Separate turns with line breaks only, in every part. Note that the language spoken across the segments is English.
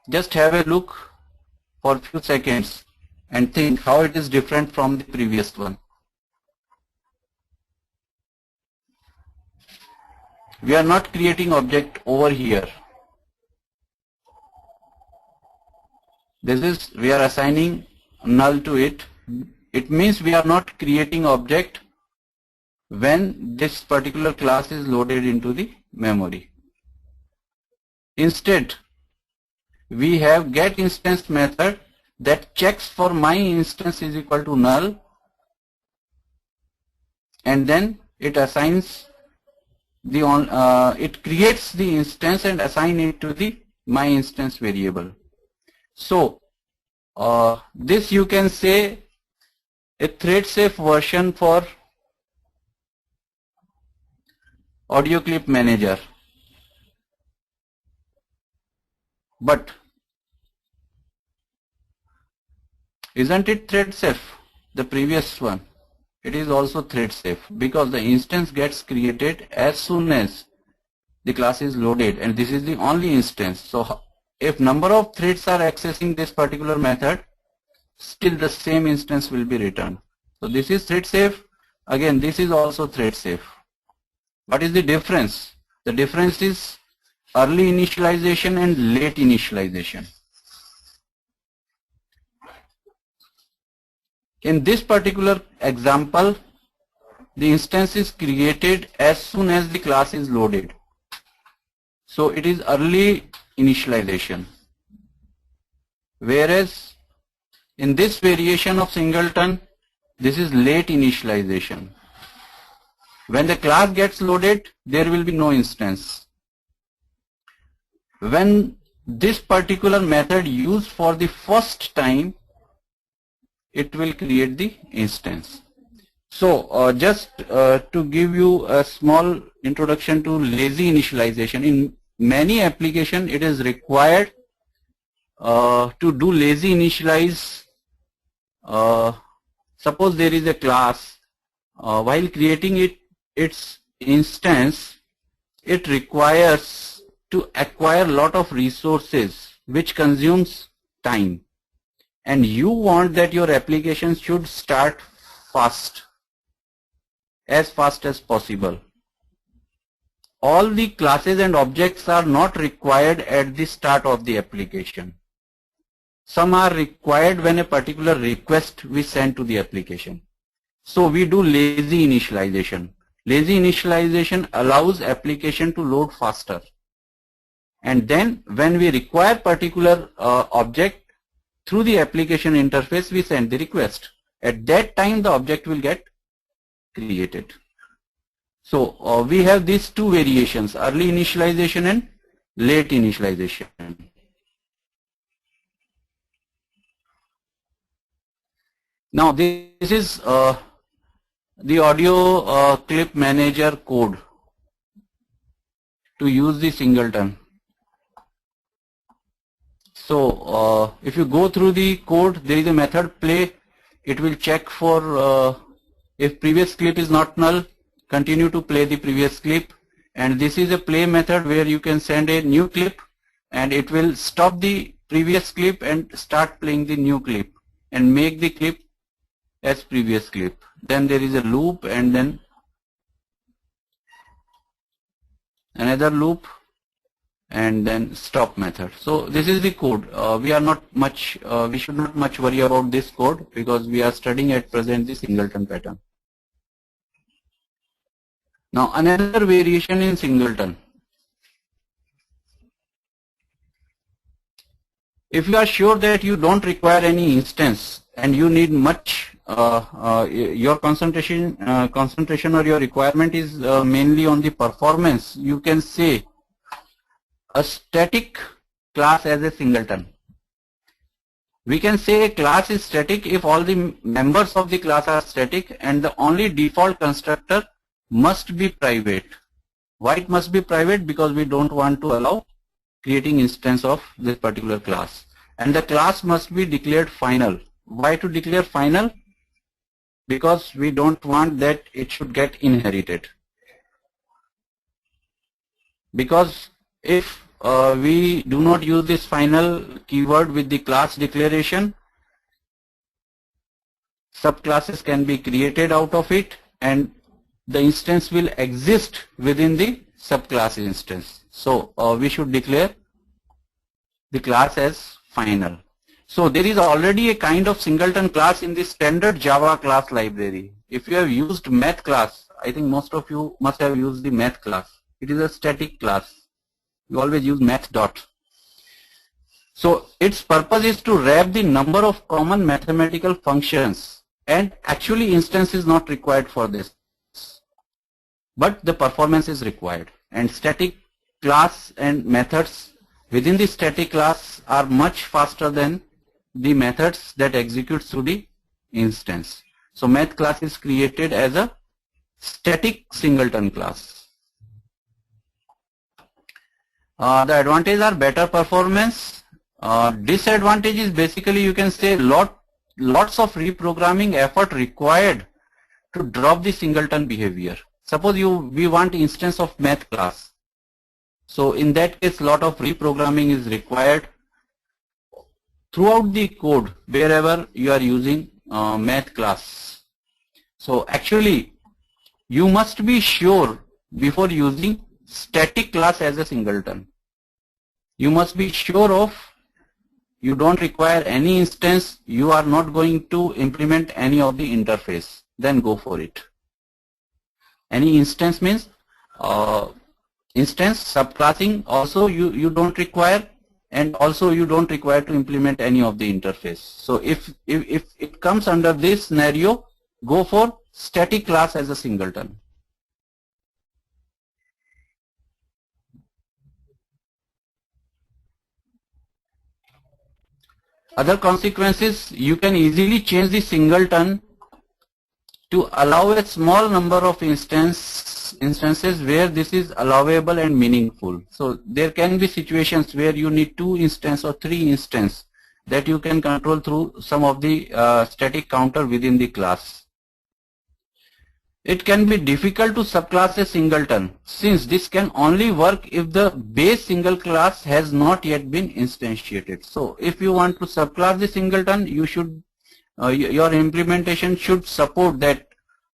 Just have a look for a few seconds and think how it is different from the previous one. We are not creating object over here. We are assigning null to it. It means we are not creating object when this particular class is loaded into the memory. Instead, we have getInstance method that checks for my instance is equal to null, and then it assigns it creates the instance and assign it to the my instance variable. So this you can say a thread safe version for audio clip manager. But isn't it thread safe? The previous one, it is also thread safe because the instance gets created as soon as the class is loaded, and this is the only instance. So if number of threads are accessing this particular method, still the same instance will be returned. So this is thread safe. Again, this is also thread safe. What is the difference? The difference is early initialization and late initialization. In this particular example, the instance is created as soon as the class is loaded. So it is early initialization. Whereas in this variation of singleton, this is late initialization. When the class gets loaded, there will be no instance. When this particular method used for the first time, it will create the instance. So just to give you a small introduction to lazy initialization, in many applications it is required to do lazy initialize. Suppose there is a class, while creating its instance, it requires to acquire a lot of resources which consumes time, and you want that your application should start fast, as fast as possible. All the classes and objects are not required at the start of the application. Some are required when a particular request we send to the application. So we do lazy initialization. Lazy initialization allows application to load faster. And then when we require particular object, through the application interface we send the request. At that time the object will get created. So we have these two variations, early initialization and late initialization. Now this is the audio clip manager code to use the singleton. So if you go through the code, there is a method play. It will check for if previous clip is not null, continue to play the previous clip. And this is a play method where you can send a new clip and it will stop the previous clip and start playing the new clip and make the clip as previous clip. Then there is a loop and then another loop and then stop method. So this is the code. We should not much worry about this code because we are studying at present the singleton pattern. Now another variation in singleton. If you are sure that you don't require any instance and you need much, your concentration or your requirement is mainly on the performance, you can say a static class as a singleton. We can say a class is static if all the members of the class are static and the only default constructor must be private. Why it must be private? Because we don't want to allow creating instance of this particular class. And the class must be declared final. Why to declare final? Because we don't want that it should get inherited. Because if we do not use this final keyword with the class declaration, subclasses can be created out of it and the instance will exist within the subclass instance. So we should declare the class as final. So there is already a kind of singleton class in the standard Java class library. If you have used math class, I think most of you must have used the math class. It is a static class. You always use math dot. So its purpose is to wrap the number of common mathematical functions, and actually instance is not required for this, but the performance is required. And static class and methods within the static class are much faster than the methods that execute through the instance. So math class is created as a static singleton class. The advantages are better performance. Disadvantage is basically, you can say, lots of reprogramming effort required to drop the singleton behavior. Suppose we want instance of math class. So in that case, lot of reprogramming is required throughout the code wherever you are using math class. So actually you must be sure before using static class as a singleton. You must be sure of you don't require any instance, you are not going to implement any of the interface, then go for it. Any instance means instance subclassing also you don't require, and also you don't require to implement any of the interface. So if it comes under this scenario, go for static class as a singleton. Other consequences, you can easily change the singleton to allow a small number of instances where this is allowable and meaningful. So there can be situations where you need 2 instances or 3 instances that you can control through some of the static counter within the class. It can be difficult to subclass a singleton, since this can only work if the base single class has not yet been instantiated. So if you want to subclass the singleton, you should your implementation should support that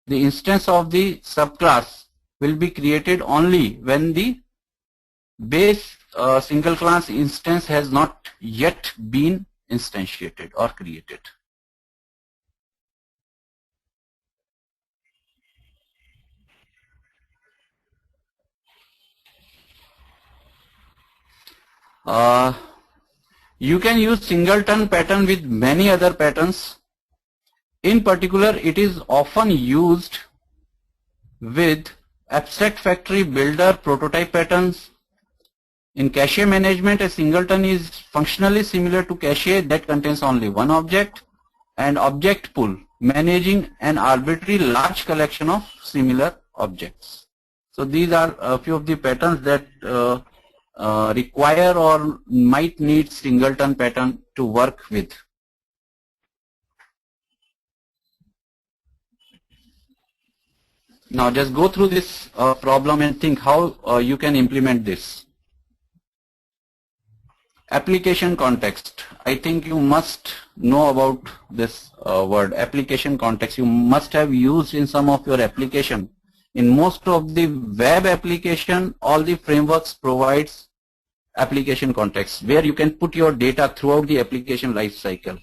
the instance of the subclass will be created only when the base single class instance has not yet been instantiated or created. You can use singleton pattern with many other patterns. In particular, it is often used with abstract factory builder prototype patterns. In cache management, a singleton is functionally similar to cache that contains only one object, and object pool, managing an arbitrary large collection of similar objects. So these are a few of the patterns that require or might need singleton pattern to work with. Now just go through this problem and think how you can implement this. Application context. I think you must know about this word, application context. You must have used in some of your application. In most of the web application, all the frameworks provides application context where you can put your data throughout the application life cycle.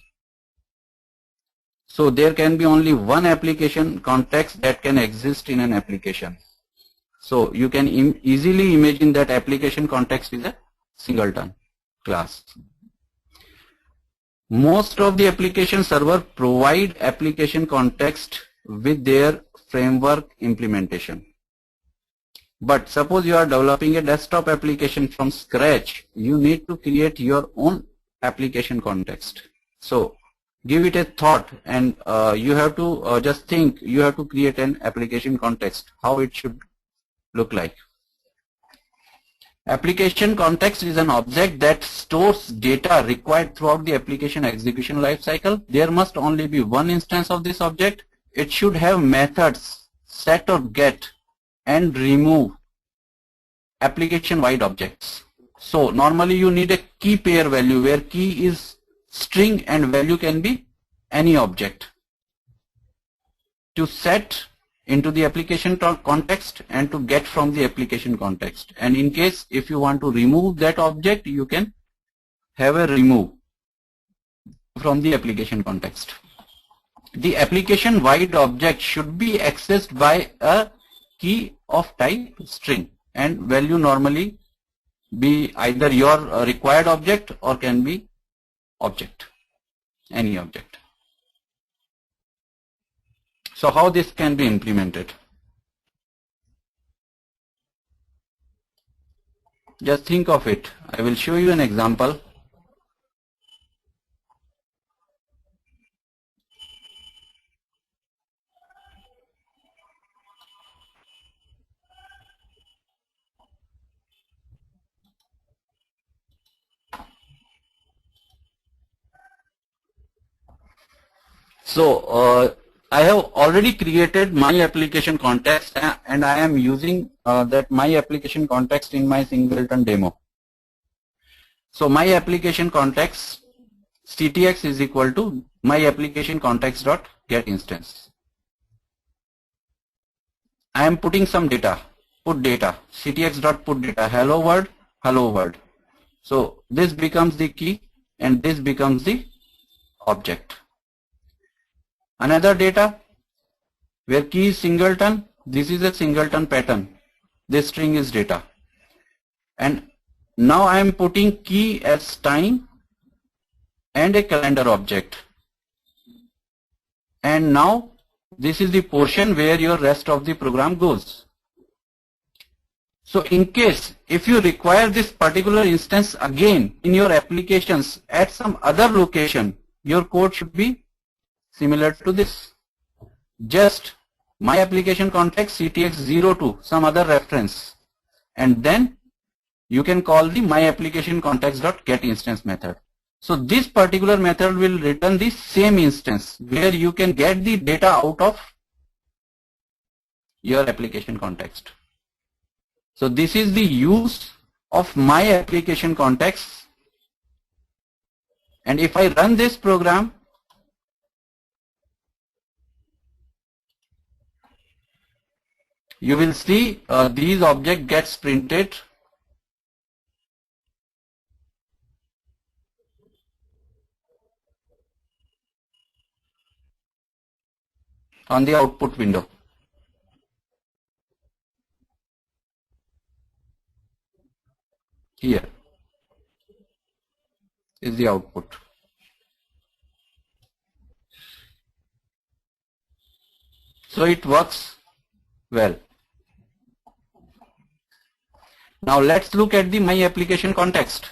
So there can be only one application context that can exist in an application. So you can easily imagine that application context is a singleton class. Most of the application server provide application context with their framework implementation. But suppose you are developing a desktop application from scratch, you need to create your own application context. So give it a thought, and you have to just think, you have to create an application context, how it should look like. Application context is an object that stores data required throughout the application execution lifecycle. There must only be one instance of this object. It should have methods set or get and remove application wide objects. So normally you need a key pair value where key is string and value can be any object to set into the application context and to get from the application context. And in case if you want to remove that object, you can have a remove from the application context. The application wide object should be accessed by a key of type string, and value normally be either your required object or can be object, any object. So how this can be implemented? Just think of it. I will show you an example. So I have already created my application context and I am using that my application context in my singleton demo. So my application context CTX is equal to my application context dot get instance. I am putting some data, put data, CTX dot put data, hello world, hello world. So this becomes the key and this becomes the object. Another data where key is singleton, this is a singleton pattern, this string is data. And now I am putting key as time and a calendar object. And now this is the portion where your rest of the program goes. So in case if you require this particular instance again in your applications at some other location, your code should be similar to this. Just my application context CTX02, some other reference, and then you can call the my application context dot get instance method. So this particular method will return the same instance where you can get the data out of your application context. So this is the use of my application context, and if I run this program, you will see these object gets printed on the output window. Here is the output. So it works well. Now let's look at the my application context.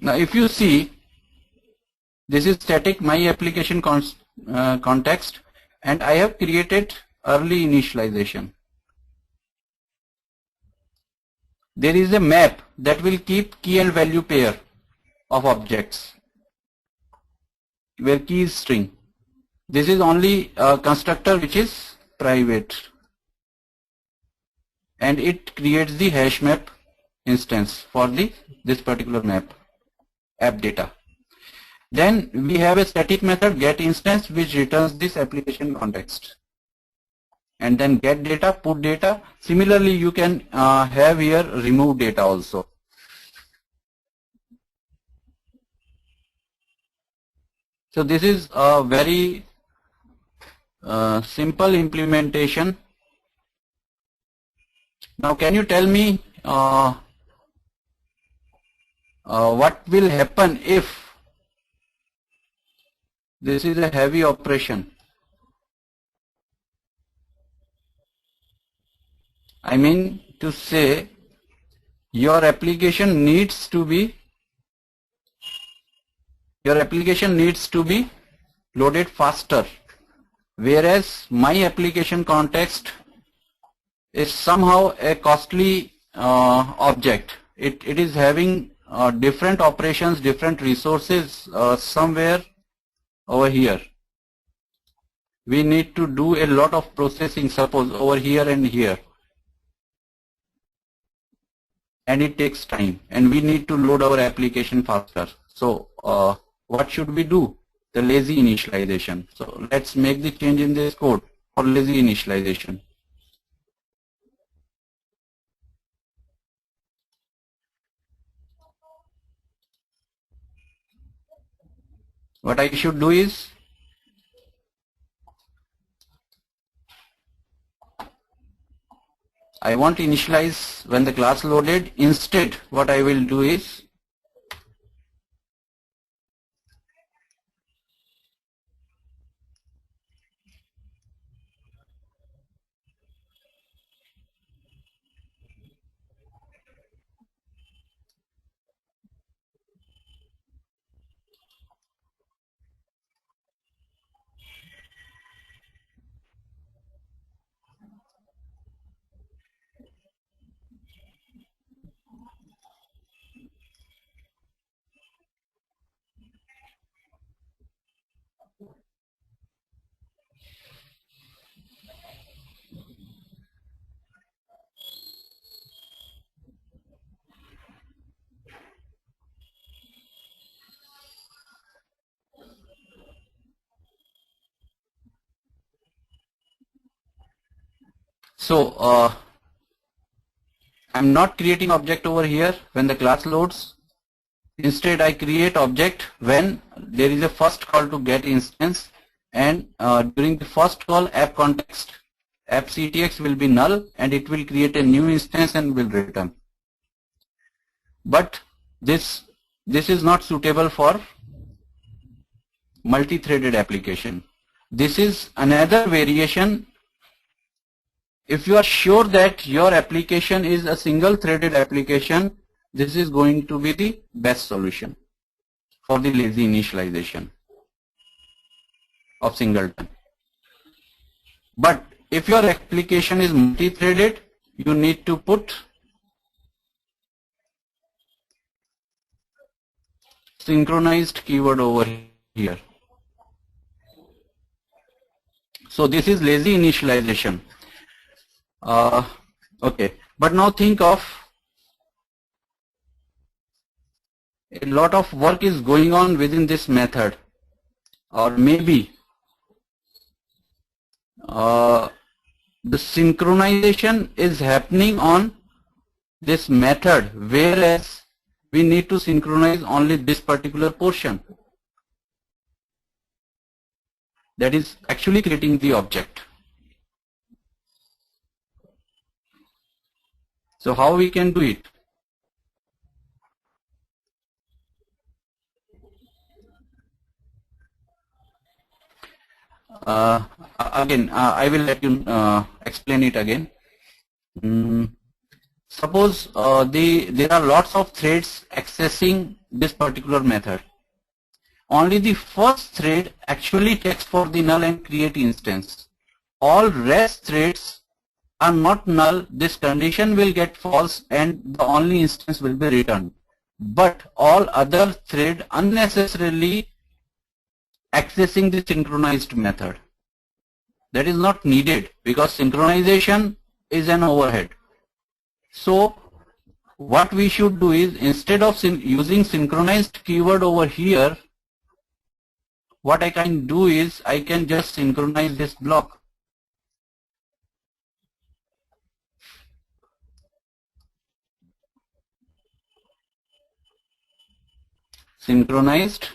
Now if you see, this is static my application context, and I have created early initialization. There is a map that will keep key and value pair of objects where key is string. This is only a constructor which is private, and it creates the hash map instance for this particular map app data. Then we have a static method get instance which returns this application context, and then get data, put data. Similarly you can have here remove data also. So this is a very simple implementation. Now can you tell me what will happen if this is a heavy operation? I mean to say your application needs to be loaded faster, whereas my application context is somehow a costly object. It is having different operations, different resources somewhere over here, we need to do a lot of processing, suppose over here and here. And it takes time, and we need to load our application faster. So what should we do? The lazy initialization. So let's make the change in this code for lazy initialization. What I should do is, I want to initialize when the class loaded. Instead, what I will do is, so I'm not creating object over here when the class loads. Instead, I create object when there is a first call to get instance, and during the first call, app context appctx will be null, and it will create a new instance and will return. But this is not suitable for multi-threaded application. This is another variation. If you are sure that your application is a single threaded application, this is going to be the best solution for the lazy initialization of singleton. But if your application is multi-threaded, you need to put synchronized keyword over here. So this is lazy initialization. Okay, but now think of, a lot of work is going on within this method, or maybe the synchronization is happening on this method, whereas we need to synchronize only this particular portion. That is actually creating the object. So how we can do it? Again, I will let you explain it again. Suppose there are lots of threads accessing this particular method. Only the first thread actually checks for the null and create instance. All rest threads are not null. This condition will get false and the only instance will be returned. But all other thread unnecessarily accessing the synchronized method. That is not needed because synchronization is an overhead. So what we should do is, instead of using synchronized keyword over here, what I can do is I can just synchronize this block. Synchronized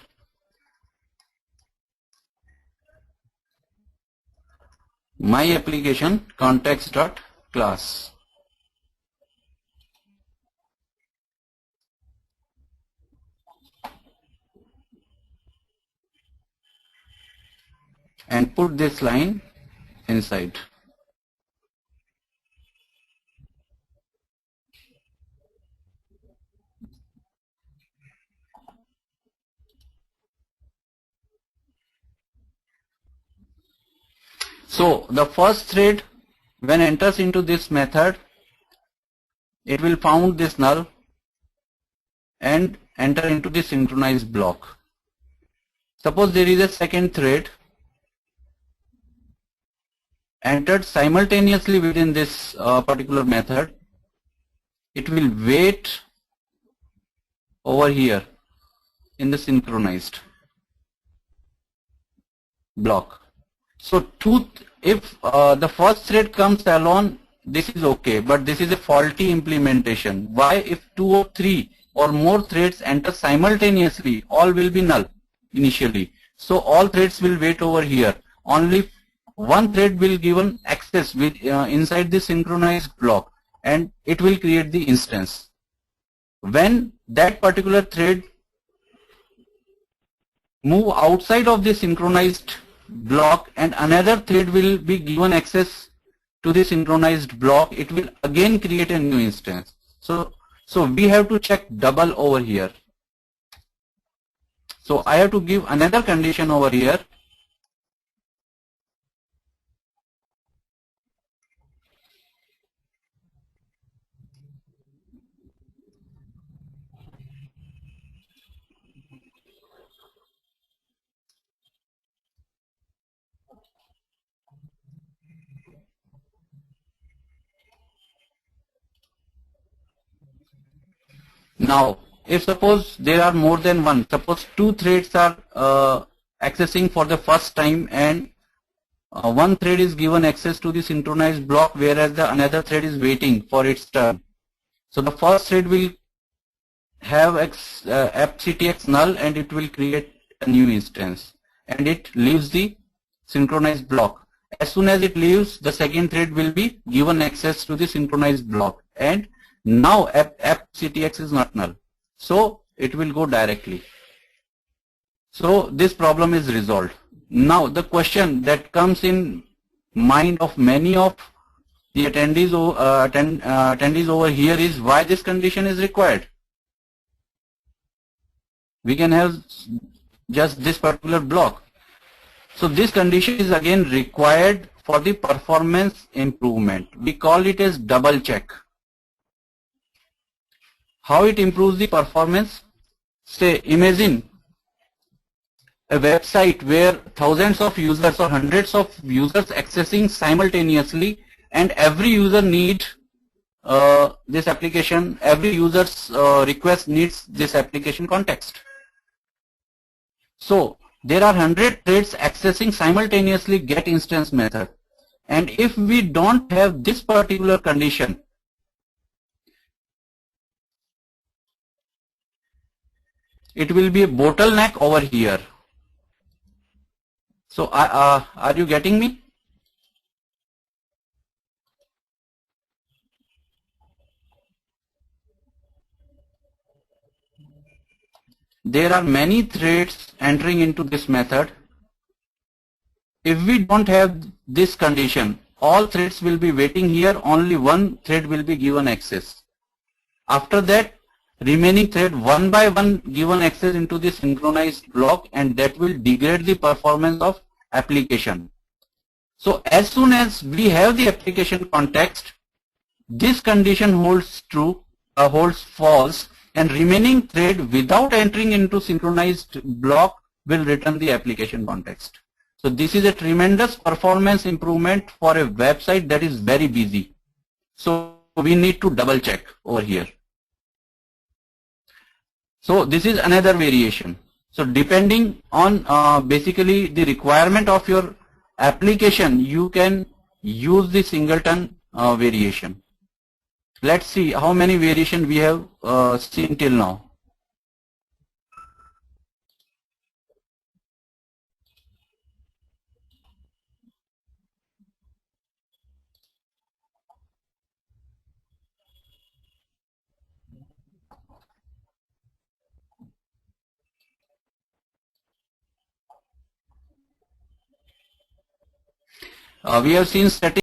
my application context.class. And put this line inside. So the first thread, when enters into this method, it will found this null and enter into the synchronized block. Suppose there is a second thread entered simultaneously within this particular method, it will wait over here in the synchronized block. So if the first thread comes alone, this is okay, but this is a faulty implementation. Why? If 2 or 3 or more threads enter simultaneously, all will be null initially. So all threads will wait over here. Only one thread will given access with inside the synchronized block, and it will create the instance. When that particular thread move outside of the synchronized block and another thread will be given access to the synchronized block, it will again create a new instance. So we have to check double over here. So I have to give another condition over here. Now, if suppose there are more than one, suppose 2 threads are accessing for the first time, and one thread is given access to the synchronized block, whereas the another thread is waiting for its turn. So the first thread will have appctx null, and it will create a new instance, and it leaves the synchronized block. As soon as it leaves, the second thread will be given access to the synchronized block, and now appctx is not null, so it will go directly. So this problem is resolved. Now the question that comes in mind of many of the attendees over here is why this condition is required. We can have just this particular block. So this condition is again required for the performance improvement. We call it as double check. How it improves the performance? Say, imagine a website where thousands of users or hundreds of users accessing simultaneously, and every user needs this application, every user's request needs this application context. So there are 100 threads accessing simultaneously get instance method, and if we don't have this particular condition, it will be a bottleneck over here. So are you getting me? There are many threads entering into this method. If we don't have this condition, all threads will be waiting here, only one thread will be given access. After that, remaining thread one by one given access into the synchronized block, and that will degrade the performance of application. So as soon as we have the application context, this condition holds true, holds false, and remaining thread without entering into synchronized block will return the application context. So this is a tremendous performance improvement for a website that is very busy. So we need to double check over here. So this is another variation. So depending on basically the requirement of your application, you can use the singleton variation. Let's see how many variations we have seen till now. We have seen static